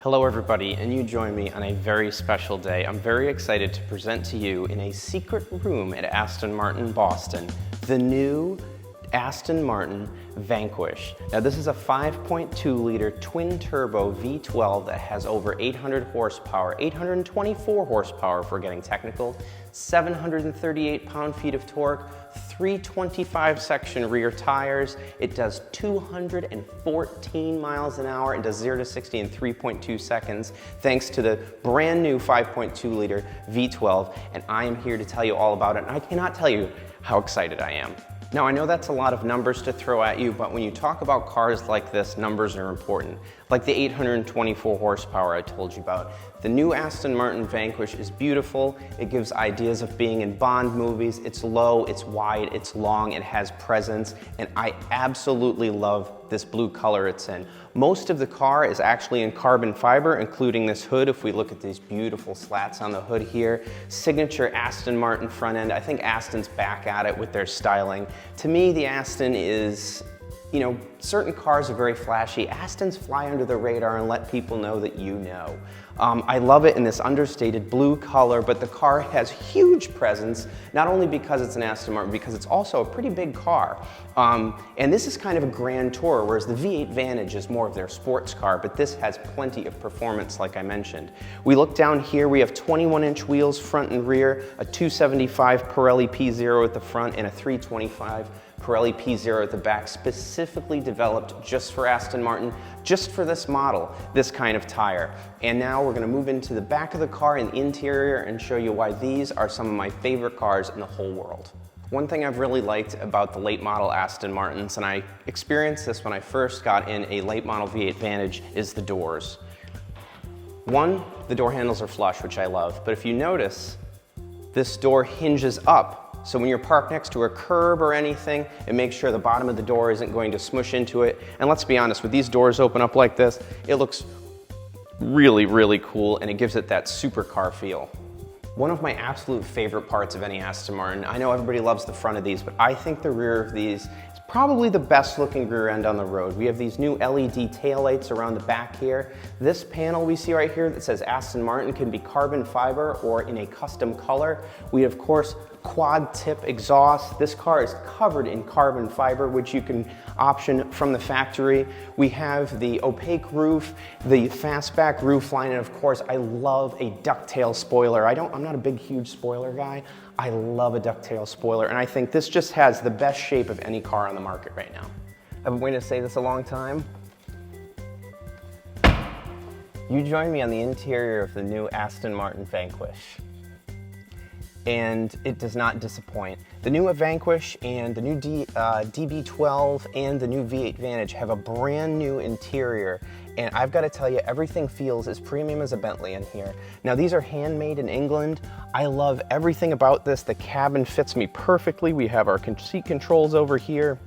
Hello everybody, and you join me on a very special day. I'm very excited to present to you in a secret room at Aston Martin Boston, the new Aston Martin Vanquish. Now this is a 5.2 liter twin turbo V12 that has over 800 horsepower, 824 horsepower if we're getting technical, 738 pound-feet of torque, 325 section rear tires. It does 214 miles an hour and does 0 to 60 in 3.2 seconds thanks to the brand new 5.2 liter V12, and I am here to tell you all about it, and I cannot tell you how excited I am. Now I know that's a lot of numbers to throw at you, but when you talk about cars like this, numbers are important. Like the 824 horsepower I told you about. The new Aston Martin Vanquish is beautiful. It gives ideas of being in Bond movies. It's low, it's wide, it's long, it has presence, and I absolutely love this blue color it's in. Most of the car is actually in carbon fiber, including this hood. If we look at these beautiful slats on the hood here, signature Aston Martin front end. I think Aston's back at it with their styling. To me, the Aston is, you know, certain cars are very flashy. Astons fly under the radar and let people know that you know. I love it in this understated blue color, but the car has huge presence, not only because it's an Aston Martin, because it's also a pretty big car. And this is kind of a grand tour, whereas the V8 Vantage is more of their sports car, but this has plenty of performance, like I mentioned. We look down here, we have 21-inch wheels front and rear, a 275 Pirelli P0 at the front, and a 325 Pirelli P0 at the back, specifically developed just for Aston Martin, just for this model, this kind of tire. And now we're gonna move into the back of the car and the interior and show you why these are some of my favorite cars in the whole world. One thing I've really liked about the late model Aston Martins, and I experienced this when I first got in a late model V8 Vantage, is the doors. One, the door handles are flush, which I love, but if you notice, this door hinges up. So when you're parked next to a curb or anything, it makes sure the bottom of the door isn't going to smush into it. And let's be honest, with these doors open up like this, it looks really, really cool, and it gives it that supercar feel. One of my absolute favorite parts of any Aston Martin, I know everybody loves the front of these, but I think the rear of these is probably the best looking rear end on the road. We have these new LED taillights around the back here. This panel we see right here that says Aston Martin can be carbon fiber or in a custom color. We of course quad tip exhaust. This car is covered in carbon fiber, which you can option from the factory. We have the opaque roof, the fastback roof line, and of course I love a ducktail spoiler. I'm not a big, huge spoiler guy. I love a ducktail spoiler, and I think this just has the best shape of any car on the market right now. I've been waiting to say this a long time. You join me on the interior of the new Aston Martin Vanquish, and it does not disappoint. The new Vanquish and the new DB12 and the new V8 Vantage have a brand new interior, and I've got to tell you, everything feels as premium as a Bentley in here. Now these are handmade in England. I love everything about this. The cabin fits me perfectly. We have our seat controls over here.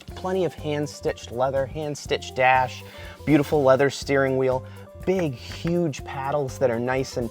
Plenty of hand-stitched leather, hand-stitched dash, beautiful leather steering wheel, big, huge paddles that are nice and,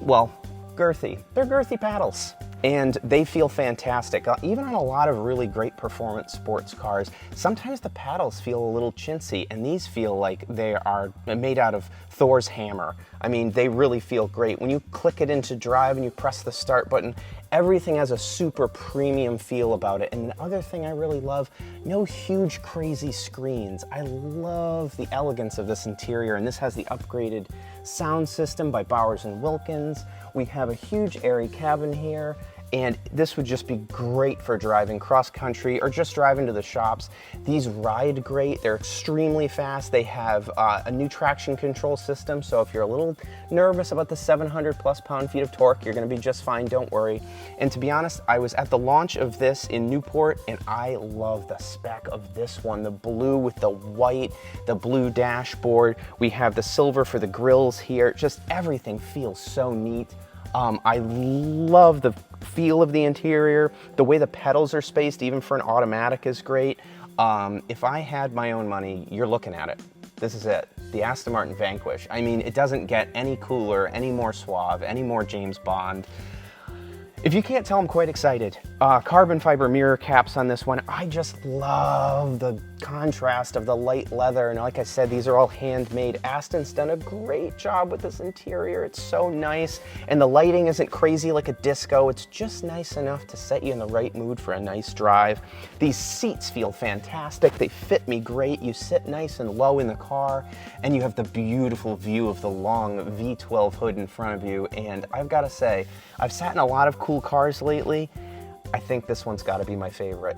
well, girthy. They're girthy paddles, and they feel fantastic. Even on a lot of really great performance sports cars, sometimes the paddles feel a little chintzy, and these feel like they are made out of Thor's hammer. I mean, they really feel great. When you click it into drive and you press the start button, everything has a super premium feel about it. And the other thing I really love, no huge crazy screens. I love the elegance of this interior, and this has the upgraded sound system by Bowers Wilkins. We have a huge airy cabin here, and this would just be great for driving cross country or just driving to the shops. These ride great, they're extremely fast. They have a new traction control system, so if you're a little nervous about the 700 plus pound-feet of torque, you're gonna be just fine, don't worry. And to be honest, I was at the launch of this in Newport, and I love the spec of this one, the blue with the white, the blue dashboard. We have the silver for the grills here. Just everything feels so neat. I love the feel of the interior. The way the pedals are spaced, even for an automatic, is great. If I had my own money, you're looking at it. This is it, the Aston Martin Vanquish. I mean, it doesn't get any cooler, any more suave, any more James Bond. If you can't tell, I'm quite excited. Carbon fiber mirror caps on this one. I just love the contrast of the light leather. And like I said, these are all handmade. Aston's done a great job with this interior. It's so nice. And the lighting isn't crazy like a disco. It's just nice enough to set you in the right mood for a nice drive. These seats feel fantastic. They fit me great. You sit nice and low in the car, and you have the beautiful view of the long V12 hood in front of you. And I've got to say, I've sat in a lot of cool cars lately. I think this one's got to be my favorite.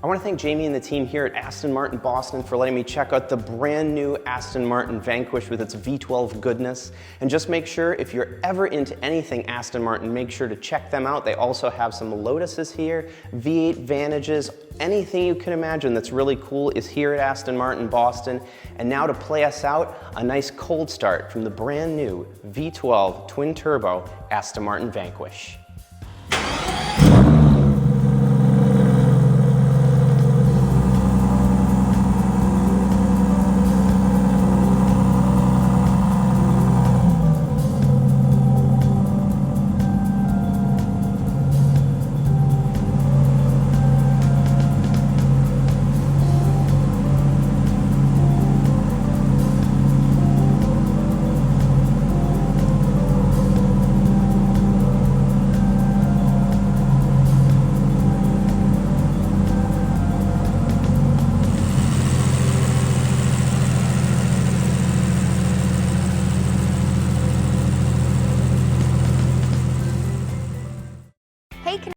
I want to thank Jamie and the team here at Aston Martin Boston for letting me check out the brand new Aston Martin Vanquish with its V12 goodness. And just make sure, if you're ever into anything Aston Martin, make sure to check them out. They also have some Lotuses here, V8 Vantages, anything you can imagine that's really cool is here at Aston Martin Boston. And now to play us out, a nice cold start from the brand new V12 Twin Turbo Aston Martin Vanquish.